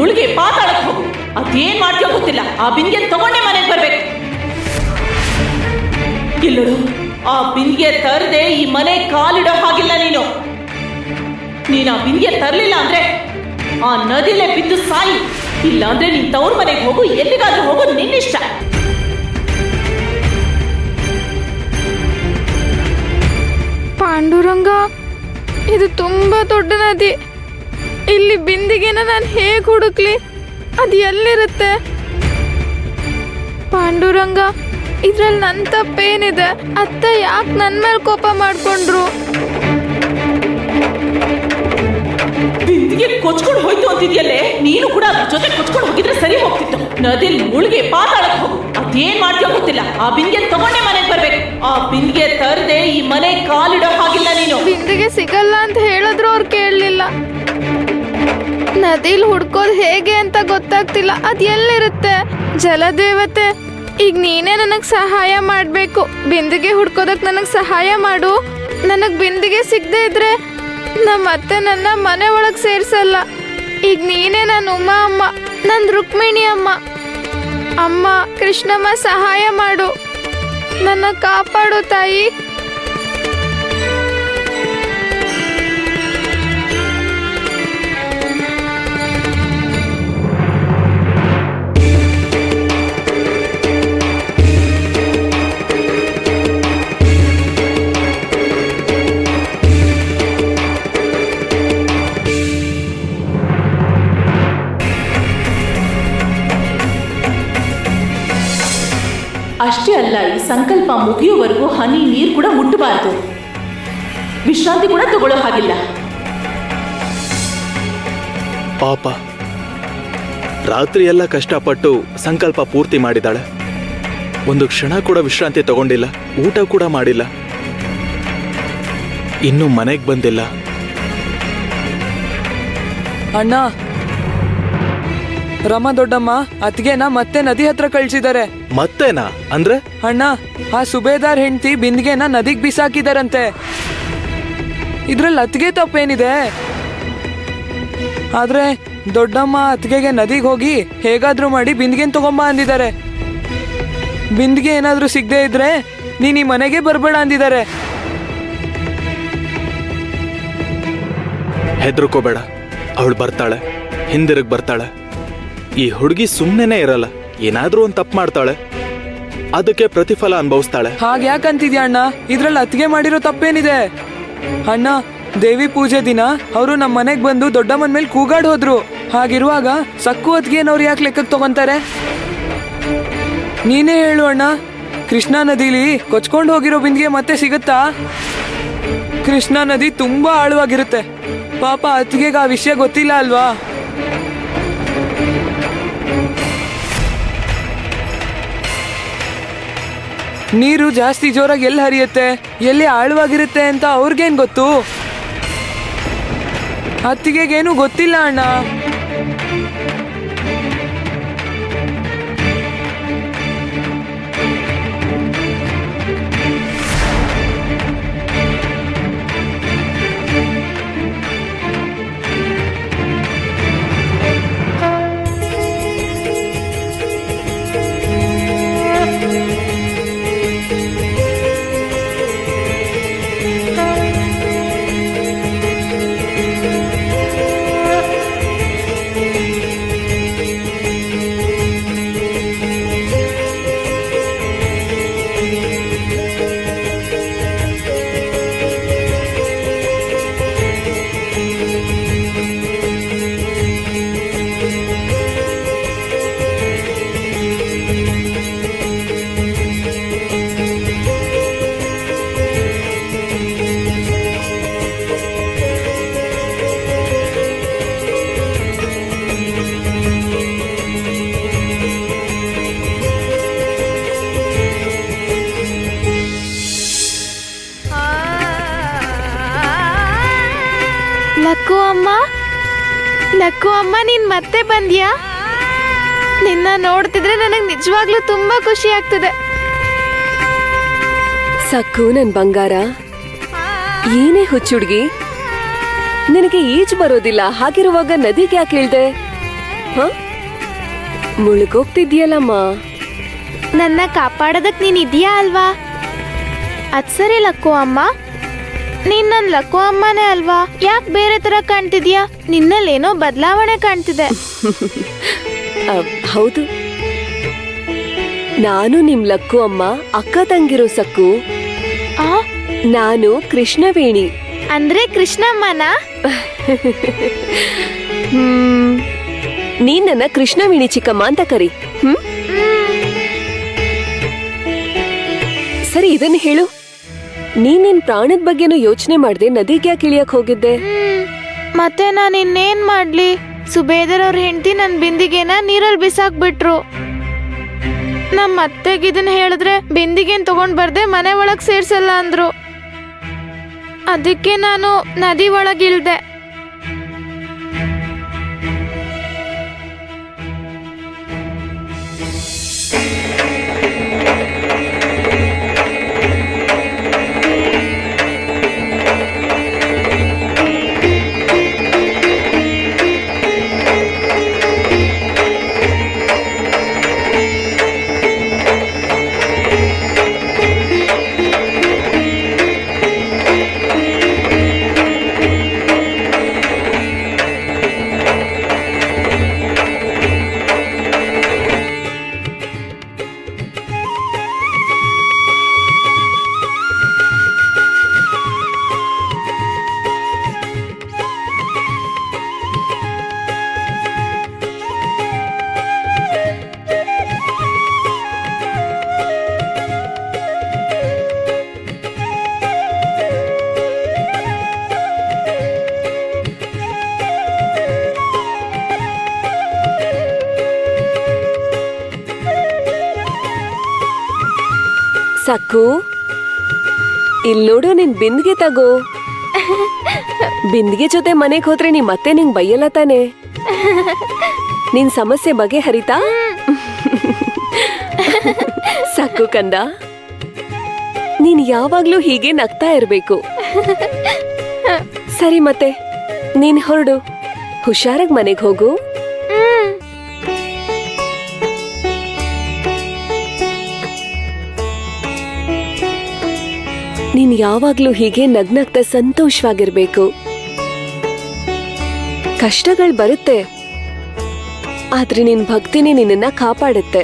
ಮುಳುಗಿ ಪಾತಾಳಕ್ಕೆ ಹೋಗು. ಅದೇನ್ ಮಾಡ್ತೀಯೋ ಗೊತ್ತಿಲ್ಲ, ಆ ಬಿಂದಿಗೆ ತಗೊಂಡೆ ಮನೆಗೆ ಬರ್ಬೇಕು. ಇಲ್ಲೋಡು, ಆ ಬಿಂದಿಗೆ ತರದೆ ಈ ಮನೆ ಕಾಲಿಡೋ ಹಾಗಿಲ್ಲ. ನೀನು ಆ ಬಿಂದಿಗೆ ತರಲಿಲ್ಲ ಅಂದ್ರೆ ಆ ನದಿಲೇ ಬಿದ್ದು ಸಾಯಿ. ಇಲ್ಲ ಅಂದ್ರೆ ನೀನ್ ತವ್ರ ಮನೆಗೆ ಹೋಗು, ಎಲ್ಲಿಗಾದ್ರೂ ಹೋಗು, ನಿನ್ನಿಷ್ಟ. ಪಾಂಡುರಂಗ, ಇದು ತುಂಬಾ ದೊಡ್ಡ ನದಿ. ಇಲ್ಲಿ ಬಿಂದಿಗೆನ ನಾನು ಹೇಗೆ ಹುಡುಕ್ಲಿ? ಅದು ಎಲ್ಲಿರುತ್ತೆ? ಪಾಂಡುರಂಗ, ಇದ್ರಲ್ಲಿ ನನ್ನ ತಪ್ಪೇನಿದೆ? ಅತ್ತ ಯಾಕೆ ನನ್ನ ಮೇಲೆ ಕೋಪ ಮಾಡ್ಕೊಂಡ್ರು? ಬಿಂದಿಗೆ ಕೊಚ್ಕೊಂಡು ಹೋಯ್ತು ಅಂತಿದ್ಯಲ್ಲೇ, ನೀನು ಕೂಡ ಅದ್ರ ಜೊತೆ ಕೊಚ್ಕೊಂಡು ಹೋಗಿದ್ರೆ ಸರಿ ಹೋಗ್ತಿತ್ತು. ನದಿಲ್ ಮುಳುಗಿ ಪಾತಾಳಕ್ಕೆ ಹೋಗು. ಅದೇನ್ ಮಾಡ್ತೀಯೋ ಗೊತ್ತಿಲ್ಲ, ಆ ಬಿಂದಿಗೆ ತಗೊಂಡೆ ಮನೆಗೆ ಬರ್ಬೇಕು. ಆ ಬಿಂದಿಗೆ ತರದೆ ಈ ಮನೆ ಕಾಲಿಡೋ ಹಾಗಿಲ್ಲ. ನೀನು ಬಿಂದಿಗೆ ಸಿಗಲ್ಲ ಅಂತ ಹೇಳಿದ್ರು ಅವ್ರು ಕೇಳಲಿಲ್ಲ. ನದಿಲ್ ಹುಡ್ಕೋದು ಹೇಗೆ ಅಂತ ಗೊತ್ತಾಗ್ತಿಲ್ಲ. ಅದು ಎಲ್ಲಿರುತ್ತೆ? ಜಲದೇವತೆ, ಈಗ ನೀನೇ ನನಗೆ ಸಹಾಯ ಮಾಡಬೇಕು. ಬಿಂದಿಗೆ ಹುಡ್ಕೋದಕ್ಕೆ ನನಗೆ ಸಹಾಯ ಮಾಡು. ನನಗೆ ಬಿಂದಿಗೆ ಸಿಗದೆ ಇದ್ರೆ ನಮ್ಮತ್ತೆ ನನ್ನ ಮನೆ ಒಳಗೆ ಸೇರಿಸಲ್ಲ. ಈಗ ನೀನೇ ನನ್ನ ಉಮಾ ಅಮ್ಮ, ನನ್ನ ರುಕ್ಮಿಣಿ ಅಮ್ಮ. ಅಮ್ಮ ಕೃಷ್ಣಮ್ಮ, ಸಹಾಯ ಮಾಡು, ನನ್ನ ಕಾಪಾಡು ತಾಯಿ. ಅಷ್ಟೇ ಅಲ್ಲ, ಈ ಸಂಕಲ್ಪ ಮುಗಿಯುವವರೆಗೂ ಹನಿ ನೀರು ಕೂಡ ಮುಟ್ಟಬಾರ್ದು. ವಿಶ್ರಾಂತಿ ಕೂಡ ತಗೊಳ್ಳೋ ಹಾಗಿಲ್ಲ. ಪಾಪ, ರಾತ್ರಿ ಎಲ್ಲ ಕಷ್ಟಪಟ್ಟು ಸಂಕಲ್ಪ ಪೂರ್ತಿ ಮಾಡಿದಾಳೆ. ಒಂದು ಕ್ಷಣ ಕೂಡ ವಿಶ್ರಾಂತಿ ತಗೊಂಡಿಲ್ಲ, ಊಟ ಕೂಡ ಮಾಡಿಲ್ಲ, ಇನ್ನೂ ಮನೆಗೆ ಬಂದಿಲ್ಲ. ಅಣ್ಣ, ರಮ ದೊಡ್ಡಮ್ಮ ಅತ್ಗೆನ ಮತ್ತೆ ನದಿ ಹತ್ರ ಕಳ್ಸಿದ್ದಾರೆ. ಮತ್ತೇನಾ ಅಂದ್ರೆ? ಅಣ್ಣ, ಆ ಸುಬೇದಾರ್ ಹೆಂಡತಿ ಬಿಂದಿಗೆನ ನದಿಗೆ ಬಿಸಾಕಿದಾರಂತೆ. ಇದ್ರಲ್ಲಿ ಅತ್ಗೆ ತಪ್ಪೇನಿದೆ? ಆದ್ರೆ ದೊಡ್ಡಮ್ಮ ಅತ್ಗೆಗೆ ನದಿಗೆ ಹೋಗಿ ಹೇಗಾದ್ರೂ ಮಾಡಿ ಬಿಂದಿಗೆನ್ ತಗೊಂಬ ಅಂದಿದ್ದಾರೆ. ಬಿಂದಿಗೆ ಏನಾದ್ರೂ ಸಿಗದೆ ಇದ್ರೆ ನೀನ್ ಈ ಮನೆಗೆ ಬರ್ಬೇಡ ಅಂದಿದ್ದಾರೆ. ಹೆದರ್ಕೋಬೇಡ, ಅವಳು ಬರ್ತಾಳೆ, ಹಿಂದಿರುಗ್ ಬರ್ತಾಳೆ. ಈ ಹುಡುಗಿ ಸುಮ್ಮನೆ ಇರಲ್ಲ, ಏನಾದ್ರೂ ಒಂದು ತಪ್ಪು ಮಾಡ್ತಾಳೆ, ಅದಕ್ಕೆ ಪ್ರತಿಫಲ ಅನುಭವಿಸ್ತಾಳೆ. ಹಾಗ್ಯಾಕಂತಿದ್ಯಾ ಅಣ್ಣ? ಇದ್ರಲ್ಲಿ ಅತ್ಗೆ ಮಾಡಿರೋ ತಪ್ಪೇನಿದೆ? ಅಣ್ಣ, ದೇವಿ ಪೂಜೆ ದಿನ ಅವರು ನಮ್ಮ ಮನೆಗೆ ಬಂದು ದೊಡ್ಡಮ್ಮನ ಮೇಲೆ ಕೂಗಾಡ್ ಹೋದ್ರು. ಹಾಗಿರುವಾಗ ಸಕ್ಕು ಅತ್ಗೆನವ್ರು ಯಾಕೆ ಲೆಕ್ಕಕ್ಕೆ ತಗೊಂತಾರೆ? ನೀನೇ ಹೇಳು ಅಣ್ಣ, ಕೃಷ್ಣಾ ನದಿಲಿ ಕೊಚ್ಕೊಂಡು ಹೋಗಿರೋ ಬಿಂದಿಗೆ ಮತ್ತೆ ಸಿಗುತ್ತಾ? ಕೃಷ್ಣಾ ನದಿ ತುಂಬಾ ಆಳವಾಗಿರುತ್ತೆ. ಪಾಪ ಅತ್ಗೆಗೆ ಆ ವಿಷಯ ಗೊತ್ತಿಲ್ಲ ಅಲ್ವಾ? ನೀರು ಜಾಸ್ತಿ ಜೋರಾಗಿ ಎಲ್ಲಿ ಹರಿಯುತ್ತೆ, ಎಲ್ಲಿ ಆಳವಾಗಿರುತ್ತೆ ಅಂತ ಅವ್ರಿಗೇನು ಗೊತ್ತು? ಅತ್ತಿಗೆಗೇನು ಗೊತ್ತಿಲ್ಲ ಅಣ್ಣ. ಲಕ್ಕು ಅಮ್ಮ, ಲಕ್ಕು ಅಮ್ಮ, ನೀನ್ ಮತ್ತೆ ಬಂದ್ಯಾ? ನಿನ್ನ ನೋಡ್ತಿದ್ರೆ ನನಗೆ ನಿಜವಾಗ್ಲೂ ತುಂಬಾ ಖುಷಿ ಆಗ್ತಿದೆ. ಸಕ್ಕು, ನನ್ ಬಂಗಾರ, ಏನೇ ಹುಚ್ಚುಡ್ಗಿ, ನಿನಗೆ ಈಜು ಬರೋದಿಲ್ಲ. ಹಾಗಿರುವಾಗ ನದಿಗೆ ಯಾಕೆ ಇಳ್ದೆ? ಹ ಮುಳುಗೋಗ್ತಿದ್ಯಲ್ಲಮ್ಮ. ನನ್ನ ಕಾಪಾಡೋದಕ್ ನೀನ್ ಇದೆಯಾ ಅಲ್ವಾ? ಅದ್ ಸರಿ ಲಕ್ಕು ಅಮ್ಮ, ನೀನ್ ನನ್ ಲಕ್ಕು ಅಮ್ಮನೇ ಅಲ್ವಾ? ಯಾಕೆ ಬೇರೆ ತರ ಕಾಣ್ತಿದ್ಯಾ? ನಿನ್ನಲ್ಲೇನೋ ಬದಲಾವಣೆ ಕಾಣ್ತಿದೆ. ಹೌದು, ನಾನು ನಿಮ್ ಲಕ್ಕು ಅಮ್ಮ, ಅಕ್ಕ ತಂಗಿರೋ ಸಕ್ಕು. ಆ ನಾನು ಕೃಷ್ಣವೇಣಿ. ಅಂದ್ರೆ ಕೃಷ್ಣಮ್ಮನ? ನೀನ್ ನನ್ನ ಕೃಷ್ಣವೇಣಿ ಚಿಕ್ಕಮ್ಮ ಅಂತ ಕರಿ. ಸರಿ, ಇದನ್ನ ಹೇಳು, ನೀನ್ ನಿನ್ ಪ್ರಾಣದ ಬಗ್ಗೆನೂ ಯೋಚನೆ ಮಾಡ್ದೆ ನದಿಗೆ ಯಾಕೆ ಇಳಿಯಕ್ ಹೋಗಿದ್ದೆ? ಮತ್ತೆ ನಾನು ಇನ್ನೇನ್ ಮಾಡ್ಲಿ? ಸುಬೇದರ್ ಅವ್ರ ಹೆಂಡತಿ ನನ್ ಬಿಂದಿಗೆನ ನೀರಲ್ಲಿ ಬಿಸಾಕ್ಬಿಟ್ರು. ನಮ್ಮ ಅತ್ತೆಗೆ ಇದನ್ನ ಹೇಳಿದ್ರೆ ಬಿಂದಿಗೆನ್ ತಗೊಂಡ್ ಬರ್ದೆ ಮನೆ ಒಳಗ್ ಸೇರ್ಸಲ್ಲ ಅಂದ್ರು. ಅದಕ್ಕೆ ನಾನು ನದಿ ಒಳಗಿಳ್ದೆ. ಸಕ್ಕು, ಇಲ್ ನೋಡು, ನಿನ್ ಬಿಂದಿಗೆ ತಗೋ. ಬಿಂದಿಗೆ ಜೊತೆ ಮನೆಗ್ ಹೋದ್ರೆ ನೀ ಮತ್ತೆ ನಿಂಗ್ ಬೈಯಲ್ಲ ತಾನೆ? ನಿನ್ ಸಮಸ್ಯೆ ಬಗ್ಗೆ ಹರಿತಾ? ಸಕ್ಕು ಕಂದ, ನೀನ್ ಯಾವಾಗ್ಲೂ ಹೀಗೆ ನಗ್ತಾ ಇರ್ಬೇಕು. ಸರಿ, ಮತ್ತೆ ನೀನ್ ಹೊರಡು, ಹುಷಾರಾಗ್ ಮನೆಗ್ ಹೋಗು. ನೀನ್ ಯಾವಾಗ್ಲೂ ಹೀಗೆ ನಗ್ನಗ್ತಾ ಸಂತೋಷವಾಗಿರ್ಬೇಕು. ಕಷ್ಟಗಳು ಬರುತ್ತೆ, ಆದ್ರೆ ನಿನ್ ಭಕ್ತಿನೇ ನಿನ್ನನ್ನ ಕಾಪಾಡುತ್ತೆ.